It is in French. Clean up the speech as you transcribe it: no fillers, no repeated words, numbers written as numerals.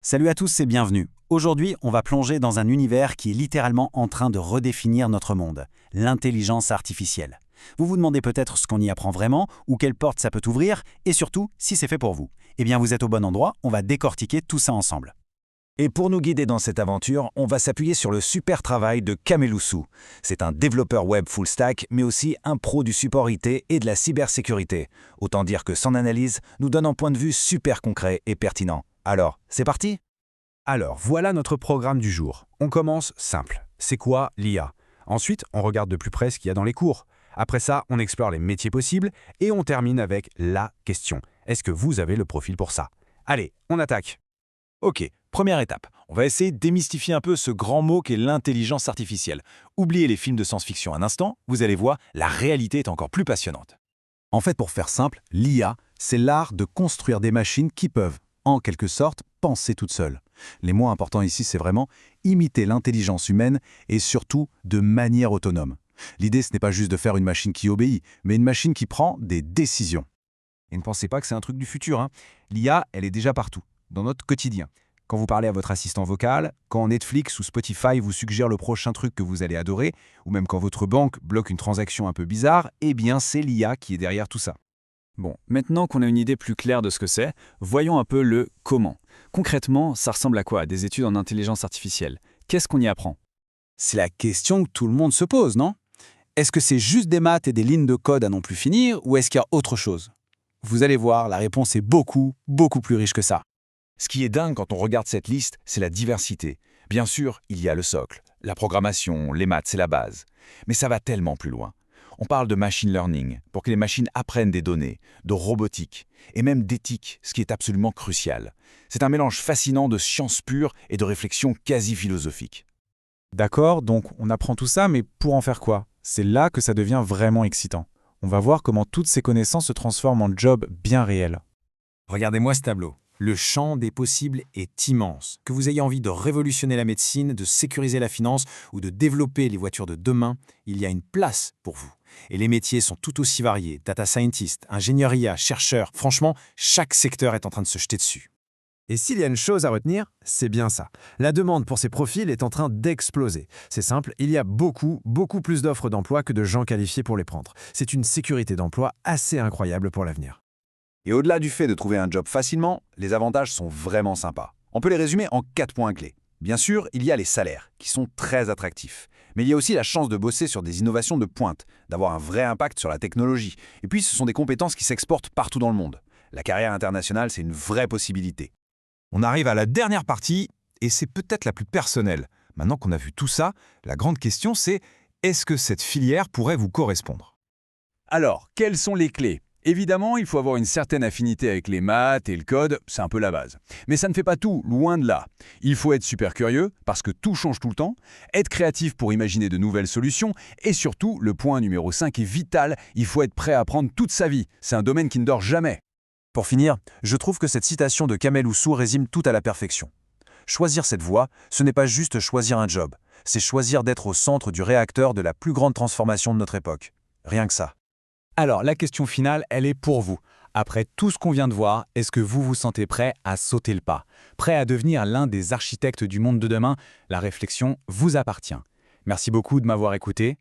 Salut à tous et bienvenue. Aujourd'hui, on va plonger dans un univers qui est littéralement en train de redéfinir notre monde, l'intelligence artificielle. Vous vous demandez peut-être ce qu'on y apprend vraiment, ou quelle porte ça peut ouvrir, et surtout, si c'est fait pour vous. Eh bien, vous êtes au bon endroit, on va décortiquer tout ça ensemble. Et pour nous guider dans cette aventure, on va s'appuyer sur le super travail de Kamel Sou. C'est un développeur web full stack, mais aussi un pro du support IT et de la cybersécurité. Autant dire que son analyse nous donne un point de vue super concret et pertinent. Alors, c'est parti ? Alors, voilà notre programme du jour. On commence simple. C'est quoi l'IA? Ensuite, on regarde de plus près ce qu'il y a dans les cours. Après ça, on explore les métiers possibles et on termine avec la question. Est-ce que vous avez le profil pour ça? Allez, on attaque. Ok, première étape. On va essayer de démystifier un peu ce grand mot qu'est l'intelligence artificielle. Oubliez les films de science-fiction un instant, vous allez voir, la réalité est encore plus passionnante. En fait, pour faire simple, l'IA, c'est l'art de construire des machines qui peuvent, en quelque sorte, penser toutes seules. Les mots importants ici, c'est vraiment imiter l'intelligence humaine et surtout de manière autonome. L'idée, ce n'est pas juste de faire une machine qui obéit, mais une machine qui prend des décisions. Et ne pensez pas que c'est un truc du futur, hein. L'IA, elle est déjà partout, dans notre quotidien. Quand vous parlez à votre assistant vocal, quand Netflix ou Spotify vous suggèrent le prochain truc que vous allez adorer, ou même quand votre banque bloque une transaction un peu bizarre, eh bien c'est l'IA qui est derrière tout ça. Bon, maintenant qu'on a une idée plus claire de ce que c'est, voyons un peu le comment. Concrètement, ça ressemble à quoi, des études en intelligence artificielle? Qu'est-ce qu'on y apprend? C'est la question que tout le monde se pose, non? Est-ce que c'est juste des maths et des lignes de code à non plus finir, ou est-ce qu'il y a autre chose? Vous allez voir, la réponse est beaucoup plus riche que ça. Ce qui est dingue quand on regarde cette liste, c'est la diversité. Bien sûr, il y a le socle, la programmation, les maths, c'est la base. Mais ça va tellement plus loin. On parle de machine learning, pour que les machines apprennent des données, de robotique, et même d'éthique, ce qui est absolument crucial. C'est un mélange fascinant de science pure et de réflexion quasi philosophique. D'accord, donc on apprend tout ça, mais pour en faire quoi? C'est là que ça devient vraiment excitant. On va voir comment toutes ces connaissances se transforment en jobs bien réels. Regardez-moi ce tableau. Le champ des possibles est immense. Que vous ayez envie de révolutionner la médecine, de sécuriser la finance ou de développer les voitures de demain, il y a une place pour vous. Et les métiers sont tout aussi variés. Data scientist, ingénieur IA, chercheur. Franchement, chaque secteur est en train de se jeter dessus. Et s'il y a une chose à retenir, c'est bien ça. La demande pour ces profils est en train d'exploser. C'est simple, il y a beaucoup plus d'offres d'emploi que de gens qualifiés pour les prendre. C'est une sécurité d'emploi assez incroyable pour l'avenir. Et au-delà du fait de trouver un job facilement, les avantages sont vraiment sympas. On peut les résumer en 4 points clés. Bien sûr, il y a les salaires, qui sont très attractifs. Mais il y a aussi la chance de bosser sur des innovations de pointe, d'avoir un vrai impact sur la technologie. Et puis, ce sont des compétences qui s'exportent partout dans le monde. La carrière internationale, c'est une vraie possibilité. On arrive à la dernière partie, et c'est peut-être la plus personnelle. Maintenant qu'on a vu tout ça, la grande question c'est, est-ce que cette filière pourrait vous correspondre? Alors, quelles sont les clés? Évidemment, il faut avoir une certaine affinité avec les maths et le code, c'est un peu la base. Mais ça ne fait pas tout, loin de là. Il faut être super curieux, parce que tout change tout le temps, être créatif pour imaginer de nouvelles solutions, et surtout, le point numéro 5 est vital, il faut être prêt à apprendre toute sa vie. C'est un domaine qui ne dort jamais. Pour finir, je trouve que cette citation de Kamel Sou résume tout à la perfection. Choisir cette voie, ce n'est pas juste choisir un job, c'est choisir d'être au centre du réacteur de la plus grande transformation de notre époque. Rien que ça. Alors, la question finale, elle est pour vous. Après tout ce qu'on vient de voir, est-ce que vous vous sentez prêt à sauter le pas? Prêt à devenir l'un des architectes du monde de demain? La réflexion vous appartient. Merci beaucoup de m'avoir écouté.